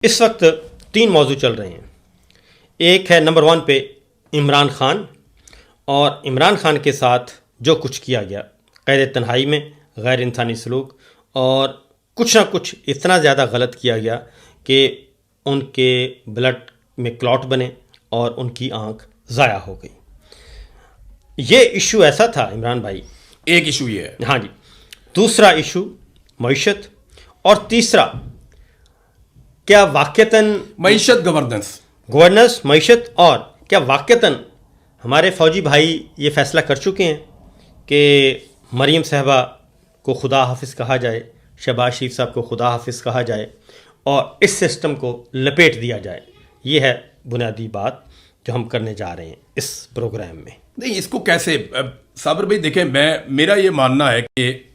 इस वक्त 3 मौजू चल रहे हैं। एक है नंबर 1 पे इमरान खान, और इमरान खान के साथ जो कुछ किया गया कैद तन्हाई में, गैर इंसानी सलूक, और कुछ ना कुछ इतना ज़्यादा गलत किया गया कि उनके ब्लड में क्लॉट बने और उनकी आंख ज़ाया हो गई। ये इशू ऐसा था इमरान भाई, एक इशू ये है। हाँ जी। दूसरा इशू मईशत, और तीसरा क्या वाक़तन मईशत गवर्नेंस, मईशत, और क्या वाक़तन हमारे फ़ौजी भाई ये फ़ैसला कर चुके हैं कि मरीम साहबा को खुदा हाफिज़ कहा जाए, शहबाज शरीफ साहब को खुदा हाफिज़ कहा जाए और इस सिस्टम को लपेट दिया जाए। ये है बुनियादी बात जो हम करने जा रहे हैं इस प्रोग्राम में। नहीं, इसको कैसे साबिर भाई देखें, मेरा ये मानना है कि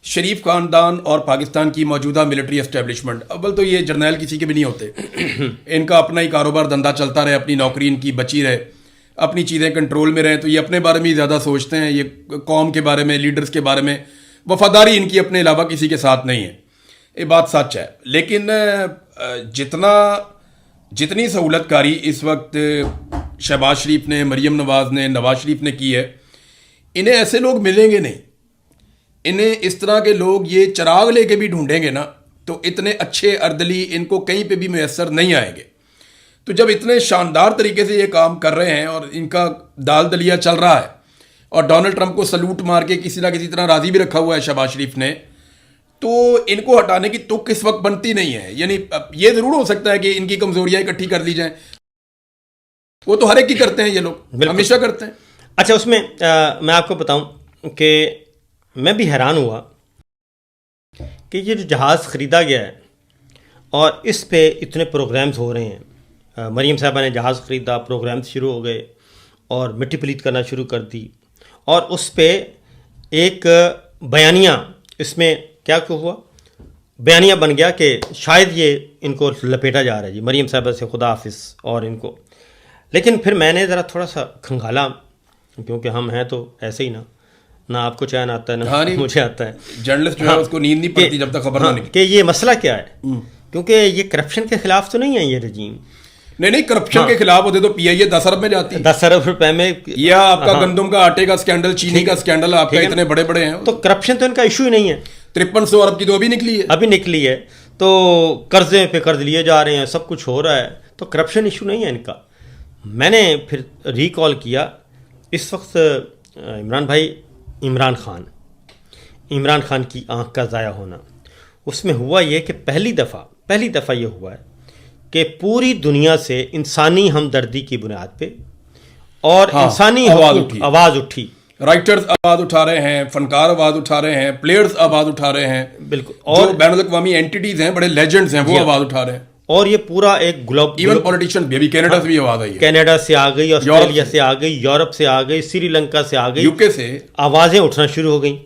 शरीफ खानदान और पाकिस्तान की मौजूदा मिलिट्री एस्टेब्लिशमेंट, अव्वल तो ये जर्नैल किसी के भी नहीं होते। इनका अपना ही कारोबार धंधा चलता रहे, अपनी नौकरी इनकी बची रहे, अपनी चीज़ें कंट्रोल में रहें, तो ये अपने बारे में ही ज़्यादा सोचते हैं। ये कौम के बारे में, लीडर्स के बारे में वफादारी इनकी अपने अलावा किसी के साथ नहीं है। ये बात सच है। लेकिन जितनी सहूलतकारी इस वक्त शहबाज शरीफ ने, मरीम नवाज़ ने, नवाज शरीफ ने की है, इन्हें ऐसे लोग मिलेंगे नहीं। इन्हें इस तरह के लोग ये चिराग लेके भी ढूंढेंगे ना, तो इतने अच्छे अर्दली इनको कहीं पे भी मैसर नहीं आएंगे। तो जब इतने शानदार तरीके से ये काम कर रहे हैं और इनका दाल दलिया चल रहा है, और डोनाल्ड ट्रंप को सलूट मार के किसी ना किसी तरह राजी भी रखा हुआ है शहबाज शरीफ ने, तो इनको हटाने की तुक इस वक्त बनती नहीं है। यानी ये ज़रूर हो सकता है कि इनकी कमजोरियाँ इकट्ठी कर ली जाएं, वो तो हर एक की करते हैं, ये लोग हमेशा करते हैं। अच्छा, उसमें मैं आपको बताऊं कि मैं भी हैरान हुआ कि ये जो जहाज़ ख़रीदा गया है और इस पे इतने प्रोग्राम्स हो रहे हैं। मरीम साहबा ने जहाज़ ख़रीदा, प्रोग्राम्स शुरू हो गए और मिट्टी पलीत करना शुरू कर दी, और उस पे एक बयानिया, इसमें क्या हुआ, बयानिया बन गया कि शायद ये इनको लपेटा जा रहा है जी, मरीम साहबा से खुदा हाफिज़ और इनको। लेकिन फिर मैंने ज़रा थोड़ा सा खंगाला, क्योंकि हम हैं तो ऐसे ही ना आपको चैन आता है ना हाँ, मुझे आता है। जर्नलिस्ट जो है उसको नींद नहीं पड़ती जब तक खबर ना निकले कि ये मसला क्या है, क्योंकि ये करप्शन के खिलाफ तो नहीं है ये रजीम। नहीं, करप्शन के खिलाफ होते तो पीआईए 10 अरब में जाती है, 10 अरब रुपए में। या आपका गंदम का आटे का स्कैंडल, चीनी का स्कैंडल, आपका इतने बड़े बड़े हैं, तो करप्शन तो इनका इशू ही नहीं है। 5300 अरब की तो अभी निकली है। तो कर्जे पे कर्ज लिए जा रहे हैं, सब कुछ हो रहा है, तो करप्शन इशू नहीं है इनका। मैंने फिर रिकॉल किया इस वक्त इमरान खान की आंख का ज़ाया होना, उसमें हुआ ये कि पहली दफ़ा ये हुआ है कि पूरी दुनिया से इंसानी हमदर्दी की बुनियाद पे और इंसानी आवाज़ उठी। राइटर्स आवाज़ उठा रहे हैं, फनकार आवाज़ उठा रहे हैं, प्लेयर्स आवाज़ उठा रहे हैं, बिल्कुल, और जो बैनुल-अक़वामी एंटिटीज़ हैं, बड़े लेजेंड्स हैं, वो आवाज़ उठा रहे हैं। और ये पूरा एक ग्लोब, इवन पॉलिटिशियन भी, अभी कनाडा से भी आवाज़ आई है, कनाडा से आ गई, ऑस्ट्रेलिया से आ गई, यूरोप से आ गई, श्रीलंका से आ गई, यूके से आवाज़ें उठना शुरू हो गई।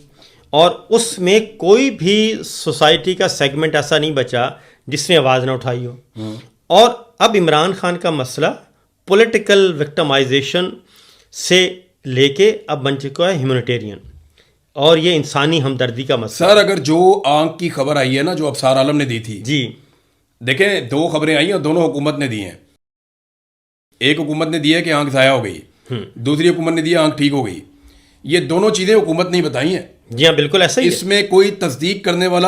और उसमें कोई भी सोसाइटी का सेगमेंट ऐसा नहीं बचा जिसने आवाज़ ना उठाई हो। और अब इमरान खान का मसला पॉलिटिकल विक्टिमाइजेशन से लेके अब बन चुका है ह्यूमैनिटेरियन, और ये इंसानी हमदर्दी का मसला। सर, अगर जो आंख की खबर आई है ना, जो अफसार आलम ने दी थी जी, देखें 2 खबरें आई और दोनों हुकूमत ने दी हैं। एक हुकूमत ने दी है कि आंख ज़ाया हो गई, दूसरी हुकूमत ने दी है आंख ठीक हो गई। ये दोनों चीज़ें हुकूमत ने बताई हैं। जी हाँ, बिल्कुल ऐसा ही। इसमें कोई तस्दीक करने वाला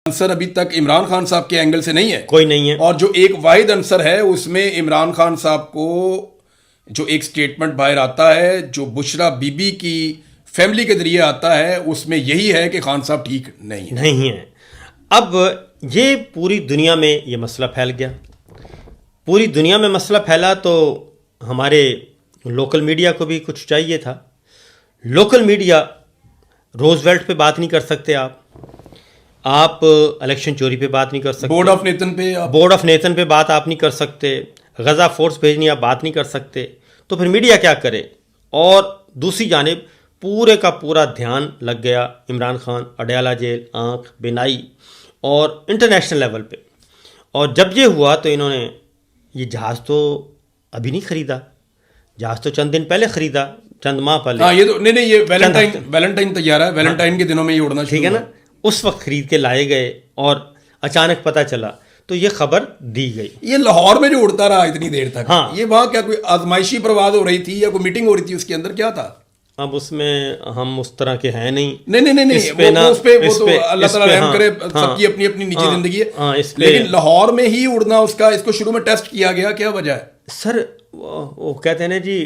आंसर अभी तक इमरान खान साहब के एंगल से नहीं है, कोई नहीं है। और जो एक वाहिद आंसर है उसमें इमरान खान साहब को जो एक स्टेटमेंट बाहर आता है, जो बुशरा बीबी की फैमिली के जरिए आता है, उसमें यही है कि खान साहब ठीक नहीं है। अब ये पूरी दुनिया में ये मसला फैल गया, पूरी दुनिया में मसला फैला, तो हमारे लोकल मीडिया को भी कुछ चाहिए था। लोकल मीडिया, रोजवेल्ट पे बात नहीं कर सकते आप इलेक्शन चोरी पे बात नहीं कर सकते, बोर्ड ऑफ नेतन पे बात आप नहीं कर सकते, गज़ा फोर्स भेजनी आप बात नहीं कर सकते, तो फिर मीडिया क्या करे। और दूसरी जानिब पूरे का पूरा ध्यान लग गया इमरान खान, अडयाला जेल, आंख, बिनाई, और इंटरनेशनल लेवल पे। और जब ये हुआ तो इन्होंने ये जहाज़ तो अभी नहीं ख़रीदा, जहाज़ तो चंद दिन पहले ख़रीदा, चंद माह पहले। हाँ, ये तो नहीं, ये वैलेंटाइन तैयार है, वैलेंटाइन के दिनों में ये उड़ना, ठीक है ना। उस वक्त ख़रीद के लाए गए और अचानक पता चला तो ये खबर दी गई। ये लाहौर में जो उड़ता रहा इतनी देर तक, हाँ। ये वहां क्या कोई आजमाइशी परवाज हो रही थी या कोई मीटिंग हो रही थी, उसके अंदर क्या था? अब उसमें हम उस तरह के हैं नहीं। नहीं, इस पे वो तो पे- अल्लाह इस ताला पे रहम हाँ, करे, हाँ, सबकी अपनी अपनी निजी हाँ, जिंदगी है। हाँ, इस पे लेकिन लाहौर में ही उड़ना उसका, इसको शुरू में टेस्ट किया गया, क्या वजह है? सर वो कहते हैं ना जी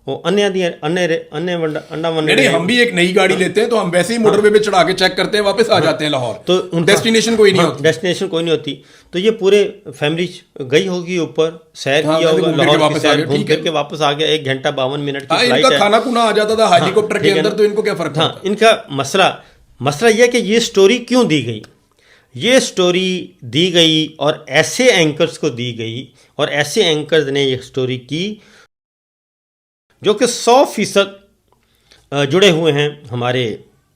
वो अन्य अंडा नहीं, हम भी एक नई गाड़ी लेते हैं तो हम वैसे ही मोटरवे पे चढ़ा के चेक करते हैं, वापस आ जाते हैं लाहौर, तो डेस्टिनेशन कोई नहीं होती। डेस्टिनेशन कोई नहीं होती। तो ये पूरे फैमिली गई होगी ऊपर, सैर हाँ, किया होगा, घूम फिर के लाहौर की वापस आ सैर गए, घूम ठीक फिर है। के वापस आ गया। 1 घंटा 52 मिनट की हाँ, फ्लाइट इनका है। खाना खुना आ जाता था हेलीकॉप्टर के ठीक है अंदर, ना? तो इनको क्या फर्क हाँ, पड़ता? इनका मसला यह कि ये स्टोरी क्यों दी गई। ये स्टोरी दी गई और ऐसे एंकर्स को दी गई, और ऐसे एंकर्स ने ये स्टोरी की जो कि 100% जुड़े हुए हैं हमारे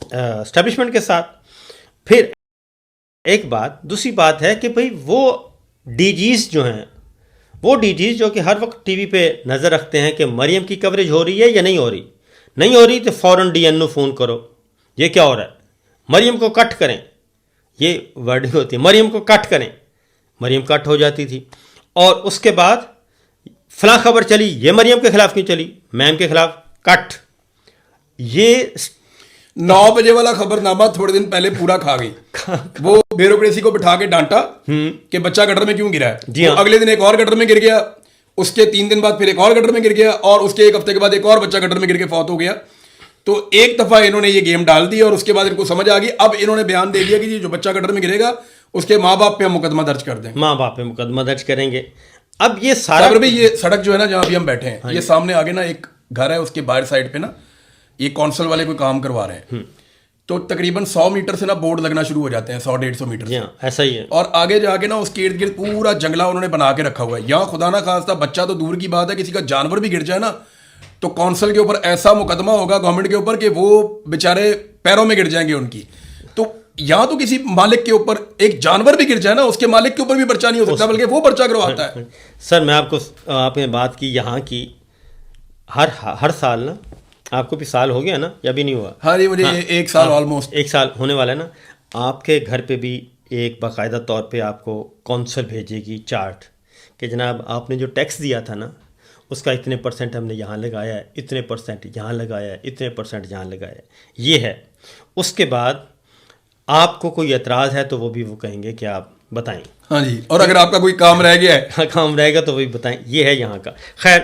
एस्टेब्लिशमेंट के साथ। फिर एक बात, दूसरी बात है कि भाई वो डीजीज जो हैं, वो डीजीज जो कि हर वक्त टीवी पे नज़र रखते हैं कि मरियम की कवरेज हो रही है या नहीं हो रही। नहीं हो रही तो फ़ौरन डीएनओ फ़ोन करो, ये क्या हो रहा है, मरियम को कट करें, ये वर्डिंग होती है, मरियम को कट करें। मरियम कट हो जाती थी। और उसके बाद फलां खबर चली, ये मरियम के खिलाफ क्यों चली, मैम के खिलाफ कट। ये 9 बजे वाला खबरनामा थोड़े दिन पहले पूरा खा गई। वो ब्यूरोक्रेसी को बिठा के डांटा कि बच्चा गटर में क्यों गिरा है। जी हाँ। तो अगले दिन एक और गटर में गिर गया, उसके 3 दिन बाद फिर एक और गटर में गिर गया, और उसके 1 हफ्ते के बाद एक और बच्चा गटर में गिर के फौत हो गया। तो एक दफा इन्होंने ये गेम डाल दी और उसके बाद इनको समझ आ गई। अब इन्होंने बयान दे दिया कि ये जो बच्चा गटर में गिरेगा उसके माँ बाप पे हम मुकदमा दर्ज कर देंगे। माँ बाप पे मुकदमा दर्ज करेंगे। अब ये सारा सागर भाई, ये सड़क जो है ना जहाँ अभी हम बैठे हैं, ये सामने आगे ना एक घर है, उसके बाहर साइड पे ना ये कौंसल वाले कोई काम करवा रहे हैं। तो तकरीबन 100 मीटर से ना बोर्ड लगना शुरू हो जाते हैं, 100-150 मीटर जी से। हाँ, ऐसा ही है। और आगे जाके ना उसके इर्द गिर्द पूरा जंगला उन्होंने बना के रखा हुआ है। यहाँ खुदा ना खास्ता बच्चा तो दूर की बात है, किसी का जानवर भी गिर जाए ना तो कौंसल के ऊपर ऐसा मुकदमा होगा गवर्नमेंट के ऊपर कि वो बेचारे पैरों में गिर जाएंगे उनकी। तो यहाँ तो किसी मालिक के ऊपर एक जानवर भी गिर जाए ना, उसके मालिक के ऊपर भी पर्चा नहीं हो सकता, बल्कि वो पर्चा करवाता है। सर मैं आपने बात की यहाँ की, हर साल ना, आपको भी साल हो गया ना या भी नहीं हुआ? हाँ जी, मुझे 1 साल ऑलमोस्ट 1 साल होने वाला है ना। आपके घर पे भी एक बाकायदा तौर पे आपको कौंसल भेजेगी चार्ट कि जनाब आपने जो टैक्स दिया था ना, उसका इतने % हमने यहाँ लगाया है, इतने % यहाँ लगाया है, इतने % यहाँ लगाया है, ये है। उसके बाद आपको कोई एतराज़ है तो वो भी वो कहेंगे कि आप बताएं। हाँ जी, और अगर आपका कोई काम रह गया है, काम रहेगा तो वही बताएं। ये है यहाँ का। खैर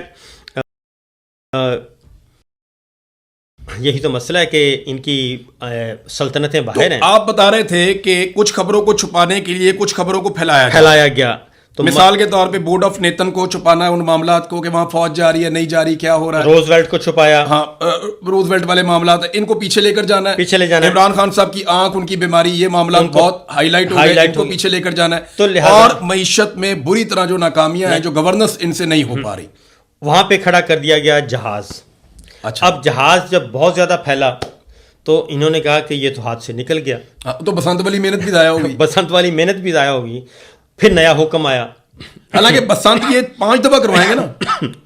यही तो मसला है कि इनकी सल्तनतें बाहर हैं। आप बता रहे थे कि कुछ खबरों को छुपाने के लिए कुछ खबरों को फैलाया गया। तो मिसाल के तौर पे बोर्ड ऑफ नेतन को छुपाना है उन मामलात को कि वहां फौज जा रही है, नहीं जा रही, क्या हो रहा है। रोजवेल्ट को छुपाया। हाँ, रोजवेल्ट वाले मामलात इनको पीछे लेकर जाना है। पीछे ले जाना है। इमरान खान साहब की आंख, उनकी बीमारी, ये मामला बहुत हाईलाइट हो गए, इनको पीछे लेकर जाना है। तो और मईशत में बुरी तरह जो नाकामियां हैं, जो गवर्नेंस इनसे नहीं हो पा रही, वहां पे खड़ा कर दिया गया जहाज। अच्छा, अब जहाज जब बहुत ज्यादा फैला तो इन्होंने कहा कि ये तो हाथ से निकल गया। तो बसंत वाली मेहनत भी जाया होगी। बसंत वाली मेहनत भी जाया होगी। फिर नया हुक्म आया। हालांकि बसंत ये 5 दफा करवाएंगे ना,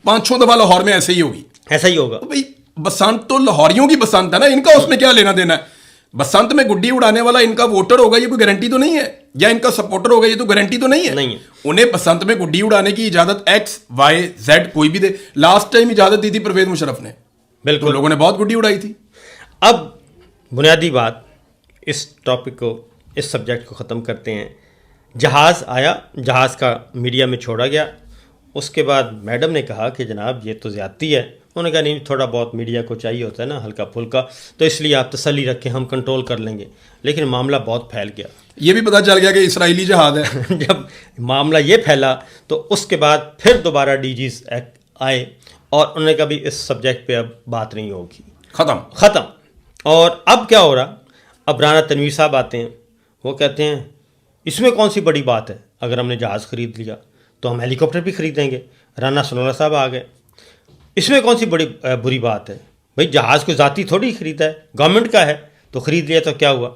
5-6 दफा लाहौर में ऐसे ही होगी। ऐसा ही होगा। तो भाई बसंत तो लाहौरियों की बसंत है ना, इनका उसमें क्या लेना देना है। बसंत में गुड्डी उड़ाने वाला इनका वोटर होगा, ये कोई गारंटी तो नहीं है, या इनका सपोर्टर होगा, ये तो गारंटी तो नहीं है। नहीं है। उन्हें बसंत में गुड्डी उड़ाने की इजाजत XYZ कोई भी दे। लास्ट टाइम इजाजत दी थी परवेज मुशर्रफ ने, बिल्कुल, तो लोगों ने बहुत गुड्डी उड़ाई थी। अब बुनियादी बात, इस टॉपिक को, इस सब्जेक्ट को ख़त्म करते हैं। जहाज़ आया, जहाज़ का मीडिया में छोड़ा गया। उसके बाद मैडम ने कहा कि जनाब ये तो ज़्यादती है। उन्होंने कहा नहीं, थोड़ा बहुत मीडिया को चाहिए होता है ना, हल्का फुल्का, तो इसलिए आप तसल्ली रखें, हम कंट्रोल कर लेंगे। लेकिन मामला बहुत फैल गया। ये भी पता चल गया कि इसराइली जहाज है। जब मामला ये फैला तो उसके बाद फिर दोबारा डीजीज आए और उन्होंने कहा भी इस सब्जेक्ट पे अब बात नहीं होगी, ख़त्म। और अब क्या हो रहा, अब राना तनवीर साहब आते हैं, वो कहते हैं इसमें कौन सी बड़ी बात है, अगर हमने जहाज़ ख़रीद लिया तो हम हेलीकॉप्टर भी ख़रीदेंगे। राना सनोला साहब आ गए, इसमें कौन सी बड़ी बुरी बात है, भाई जहाज़ को ज़ाती थोड़ी ख़रीदा है, गवर्नमेंट का है तो ख़रीद लिया तो क्या हुआ।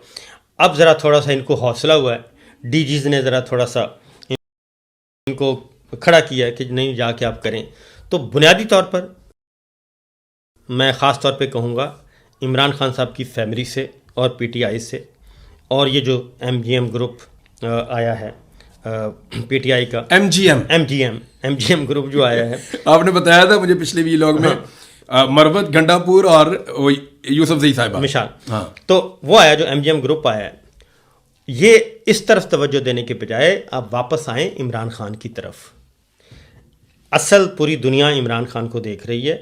अब ज़रा थोड़ा सा इनको हौसला हुआ है, डीजीज़ ने ज़रा थोड़ा सा इनको खड़ा किया है कि नहीं जाके आप करें। तो बुनियादी तौर पर मैं ख़ास तौर पे कहूँगा इमरान खान साहब की फैमिली से और PTI से, और ये जो MGM ग्रुप आया है पीटीआई का एमजीएम ग्रुप जो आया है। आपने बताया था मुझे पिछले वीलॉग में, मरवत, गंडापुर और यूसुफजई साहिबा मिसाल। हाँ, तो वो आया जो एमजीएम ग्रुप आया है, ये इस तरफ तवज्जो देने के बजाय आप वापस आए इमरान खान की तरफ। असल पूरी दुनिया इमरान खान को देख रही है।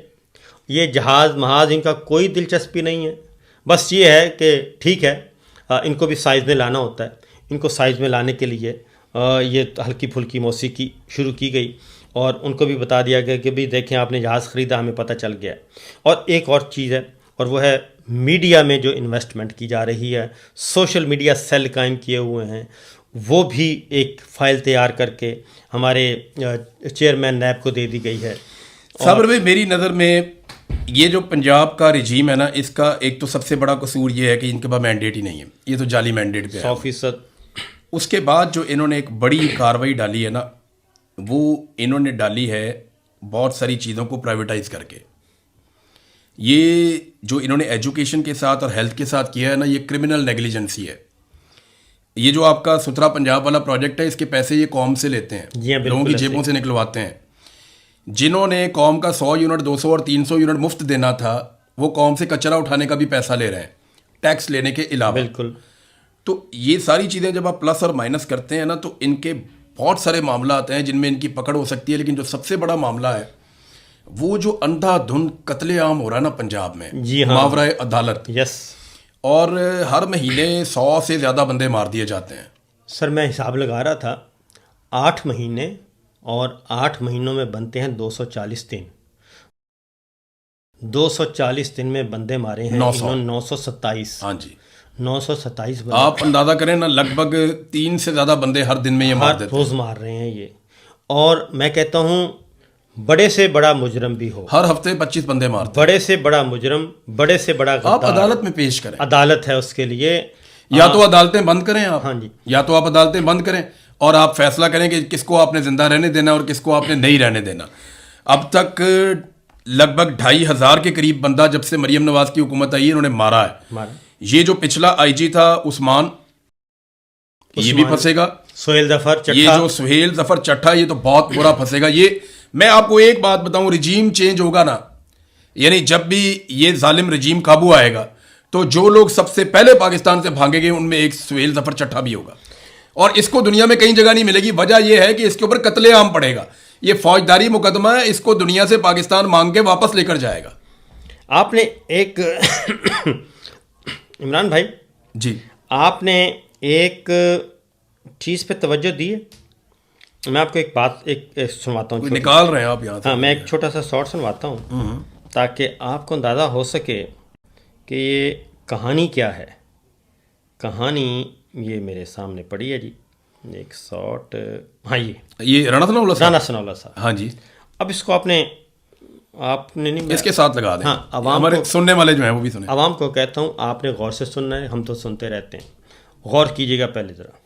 ये जहाज़ महाज इनका कोई दिलचस्पी नहीं है, बस ये है कि ठीक है इनको भी साइज़ में लाना होता है। इनको साइज़ में लाने के लिए ये हल्की फुल्की मौसीकी शुरू की गई और उनको भी बता दिया गया कि भाई देखें आपने जहाज़ ख़रीदा, हमें पता चल गया। और एक और चीज़ है, और वो है मीडिया में जो इन्वेस्टमेंट की जा रही है, सोशल मीडिया सेल कायम किए हुए हैं, वो भी एक फ़ाइल तैयार करके हमारे चेयरमैन नैब को दे दी गई है। साबर भाई, मेरी नज़र में ये जो पंजाब का रिजीम है ना, इसका एक तो सबसे बड़ा कसूर ये है कि इनके पास मैंडेट ही नहीं है। ये तो जाली मैंडेट पे 100%। उसके बाद जो इन्होंने एक बड़ी कार्रवाई डाली है ना, वो इन्होंने डाली है बहुत सारी चीज़ों को प्राइवेटाइज करके। ये जो इन्होंने एजुकेशन के साथ और हेल्थ के साथ किया है ना, ये क्रिमिनल नेग्लिजेंसी है। ये जो आपका सुथरा पंजाब वाला प्रोजेक्ट है, इसके पैसे ये कौम से लेते हैं, जी हाँ, लोगों की जेबों से निकलवाते हैं। जिन्होंने कौम का 100 यूनिट 200 और 300 यूनिट मुफ्त देना था, वो कौम से कचरा उठाने का भी पैसा ले रहे हैं, टैक्स लेने के अलावा। बिल्कुल। तो ये सारी चीज़ें जब आप प्लस और माइनस करते हैं ना, तो इनके बहुत सारे मामला आते हैं जिनमें इनकी पकड़ हो सकती है। लेकिन जो सबसे बड़ा मामला है वो जो अंधाधुंध कत्लेआम हो रहा है ना पंजाब में, जी हाँ, मावराए अदालत, यस। और हर महीने 100 से ज़्यादा बंदे मार दिए जाते हैं। सर मैं हिसाब लगा रहा था, 8 महीने और 8 महीनों में बनते हैं 240 दिन। 240 दिन में बंदे मारे हैं 927। हाँ जी, 927 बंदे। आप अंदाजा करें ना, लगभग 3 से ज़्यादा बंदे हर दिन में ये मार देते हैं, रोज़ मार रहे हैं ये। और मैं कहता हूँ बड़े से बड़ा मुजरम भी हो, हर हफ्ते 25 बंदे मारते हैं। बड़े से बड़ा मुजरम, बड़े से बड़ा आप गद्दार, अदालत में पेश करें। अदालत है उसके लिए। या तो अदालतें बंद करें आप, हाँ जी, या तो आप अदालतें बंद करें और आप फैसला करें कि किसको आपने जिंदा रहने देना और किसको आपने नहीं रहने देना। अब तक लगभग 2500 के करीब बंदा जब से मरियम नवाज की हुकूमत आई है, इन्होंने मारा है। ये जो पिछला आईजी था उस्मान, ये भी फंसेगा। सुहेल जफर चट्टा, ये जो सुहेल जफर चट्टा, ये तो बहुत बुरा फंसेगा। ये मैं आपको एक बात बताऊं, रिजीम चेंज होगा ना, यानी जब भी ये जालिम रिजीम काबू आएगा, तो जो लोग सबसे पहले पाकिस्तान से भागेंगे उनमें एक सुहेल जफर चट्टा भी होगा। और इसको दुनिया में कहीं जगह नहीं मिलेगी। वजह यह है कि इसके ऊपर कत्लेआम पड़ेगा। ये फौजदारी मुकदमा है, इसको दुनिया से पाकिस्तान मांग के वापस लेकर जाएगा। आपने एक इमरान भाई जी, आपने एक चीज़ पे तवज्जो दी है। मैं आपको एक बात एक सुनवाता हूँ, निकाल रहे हैं आप यहाँ से। हाँ, मैं एक छोटा सा शॉर्ट सुनवाता हूँ ताकि आपको अंदाज़ा हो सके कि ये कहानी क्या है। कहानी ये मेरे सामने पड़ी है जी, एक शॉर्ट। हाँ, ये राणा सनाउल्लाह साहब। राणा सनाउल्लाह साहब। हाँ जी, अब इसको आपने नहीं, इसके साथ लगा दें। हाँ, हमारे सुनने वाले जो हैं वो भी सुने। आवाम को कहता हूँ आपने गौर से सुनना है, हम तो सुनते रहते हैं, गौर कीजिएगा पहले ज़रा।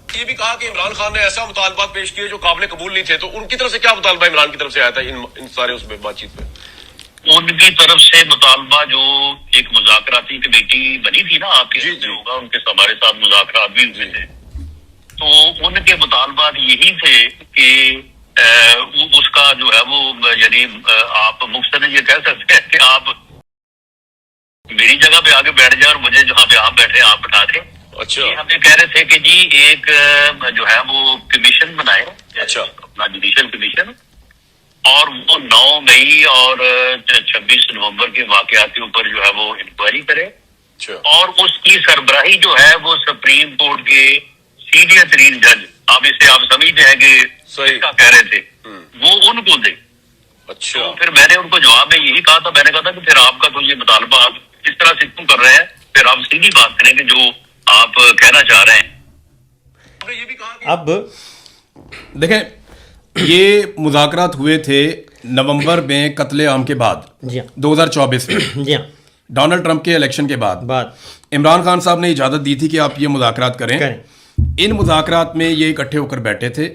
ये भी कहा कि इमरान खान ने ऐसा मुतालबात पेश किए जो काबिल कबूल नहीं थे, तो उनकी तरफ से क्या मुतालबा इमरान की तरफ से आया था इन सारे उसमें बातचीत में? उनकी तरफ से मुतालबा जो एक मुज़ाकराती कमेटी बनी थी ना, आपके होगा, उनके हमारे साथ मुज़ाकरात भी हुए थे, तो उनके मुतालबात यही थे कि उसका जो है वो, यानी आप मुख्तलिफ ये कह सकते हैं कि आप मेरी जगह पे आके बैठ जाए और मुझे जहाँ पे आप बैठे आप बैठा दें। अच्छा, हमें कह रहे थे कि जी एक जो है वो कमीशन बनाए, अच्छा, अपना जुडिशल कमीशन, और वो 9 मई और 26 नवंबर के वाकयात के ऊपर जो है वो इंक्वायरी करे, और उसकी सरबराही जो है वो सुप्रीम कोर्ट के सीनियर तरीन जज, आप इसे आप समझते हैं कि सही का कह रहे थे, वो उनको दे। अच्छा, तो फिर मैंने उनको जवाब में यही कहा था, मैंने कहा था कि फिर आपका तो ये मुतालबा आप इस तरह से क्यों कर रहे हैं, फिर आप सीधी बात करें कि जो आप कहना चाह रहे हैं। ये भी कहा अब देखें, ये मुज़ाकरात हुए थे नवंबर में कत्लेआम के बाद, जी हाँ, 2024 में, जी हाँ, डोनाल्ड ट्रंप के इलेक्शन के बाद इमरान खान साहब ने इजाज़त दी थी कि आप ये मुज़ाकरात करें। इन मुज़ाकरात में ये इकट्ठे होकर बैठे थे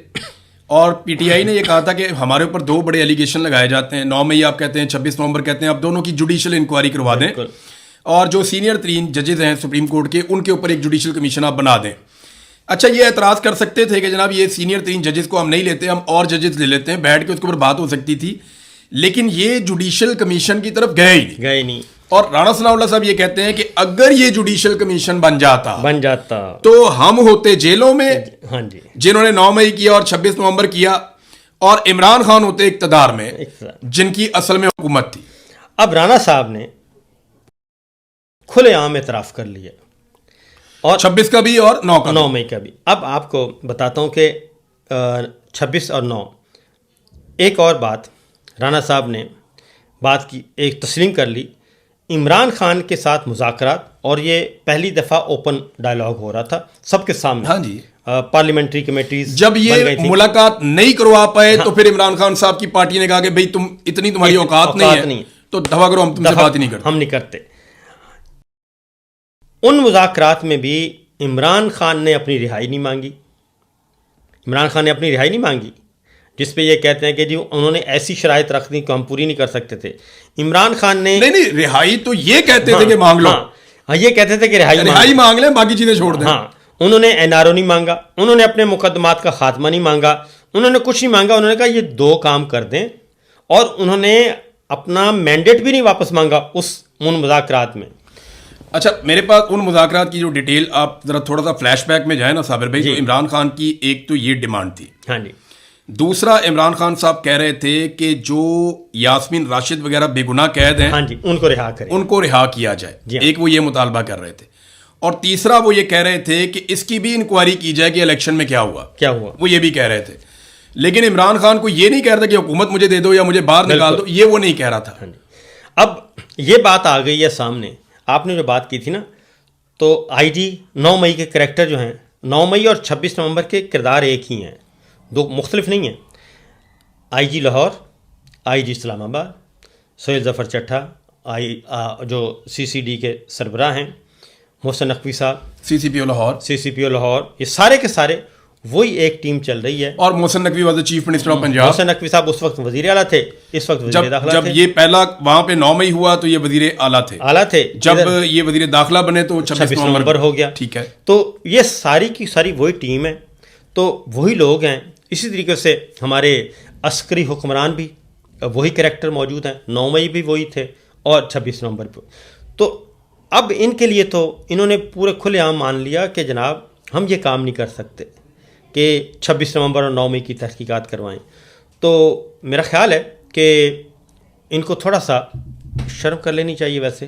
और पीटीआई ने ये कहा था कि हमारे ऊपर 2 बड़े एलिगेशन लगाए जाते हैं। 9 मई आप कहते हैं, 26 नवंबर कहते हैं, आप दोनों की जुडिशल इंक्वायरी करवा दें और जो सीनियर 3 जजेज हैं सुप्रीम कोर्ट के, उनके ऊपर एक जुडिशल कमीशन आप बना दें। अच्छा, ये एतराज़ कर सकते थे कि जनाब ये सीनियर 3 जजेस को हम नहीं लेते, हम और जजेस ले लेते हैं, बैठ के उसके ऊपर बात हो सकती थी, लेकिन ये जुडिशल कमीशन की तरफ गए ही नहीं। और राणा सनाउल्लाह साहब ये कहते हैं कि अगर ये जुडिशल कमीशन बन जाता तो हम होते जेलों में, हाँ जी, जिन्होंने 9 मई किया और 26 नवंबर किया, और इमरान खान होते इक़्तिदार में, जिनकी असल में हुकूमत थी। अब राणा साहब ने खुलेआम एतराफ़ कर लिया, और 26 का भी और 9 मई का भी। अब आपको बताता हूं कि 26 और 9 एक और बात राणा साहब ने बात की, एक तस्लीम कर ली इमरान खान के साथ मुज़ाकरात, और ये पहली दफ़ा ओपन डायलॉग हो रहा था सबके सामने। हाँ जी, पार्लियामेंट्री कमेटीज जब ये मुलाकात नहीं करवा पाए, हाँ, तो फिर इमरान खान साहब की पार्टी ने कहा कि भाई तुम इतनी तुम्हारी औकात नहीं है, तो दफा करो, हम तुमसे बात ही नहीं करते, हम नहीं करते। उन मुज़ाकरात में भी इमरान खान ने अपनी रिहाई नहीं मांगी, जिस पे ये कहते हैं कि जी उन्होंने ऐसी शराइत रख दी कि हम पूरी नहीं कर सकते थे। इमरान खान ने नहीं, रिहाई तो ये कहते थे कि मांग लो, हाँ, ये कहते थे कि रिहाई मांग लें, बाकी चीजें छोड़ दें। हाँ, उन्होंने एनआरओ नहीं मांगा, उन्होंने अपने मुकदमात का खात्मा नहीं मांगा, उन्होंने कुछ नहीं मांगा। उन्होंने कहा ये 2 काम कर दें, और उन्होंने अपना मैंडेट भी नहीं वापस मांगा उन मुज़ाकरात में। अच्छा, मेरे पास उन मुज़ाकरात की जो डिटेल, आप जरा थोड़ा सा फ्लैशबैक में जाए ना साबिर भाई। तो इमरान खान की एक तो ये डिमांड थी, हाँ जी। दूसरा, इमरान खान साहब कह रहे थे कि जो यास्मीन राशिद वगैरह बेगुनाह कैद हैं, हाँ जी, उनको रिहा करें, उनको रिहा किया जाए। एक वो ये मुतालबा कर रहे थे, और तीसरा वो ये कह रहे थे कि इसकी भी इंक्वायरी की जाए कि इलेक्शन में क्या हुआ, वो ये भी कह रहे थे। लेकिन इमरान खान को ये नहीं कह रहा था कि हुकूमत मुझे दे दो या मुझे बाहर निकाल दो, ये वो नहीं कह रहा था। अब ये बात आ गई है सामने, आपने जो बात की थी ना, तो आईजी 9 मई के करैक्टर जो हैं, 9 मई और 26 नवंबर के किरदार एक ही हैं, 2 मुख्तलिफ नहीं हैं। आईजी लाहौर, आईजी इस्लामाबाद, सोहेल ज़फ़र चट्टा जो सीसीडी के सरबराह हैं, मोहसिन नकवी साहब सीसीपीओ लाहौर, ये सारे के सारे वही एक टीम चल रही है। और Mohsin Naqvi was the chief minister of Punjab. Mohsin Naqvi साहब उस वक्त वजीर आला थे, इस वक्त वजीर दाखिला थे। जब ये पहला वहां पे 9 मई हुआ तो ये वजीर आला थे। जब ये वजीर दाखिला बने तो 26 नवंबर हो गया। ठीक है, तो ये सारी की सारी वही टीम है, तो वही लोग हैं। इसी तरीके से हमारे अस्करी हुक्मरान भी वही करैक्टर मौजूद हैं, 9 मई भी वही थे और 26 नवंबर पर। तो अब इनके लिए तो इन्होंने पूरे खुलेआम मान लिया कि जनाब हम ये काम नहीं कर सकते कि 26 नवंबर और 9 मई की तहकीकात करवाएं। तो मेरा ख्याल है कि इनको थोड़ा सा शर्म कर लेनी चाहिए वैसे,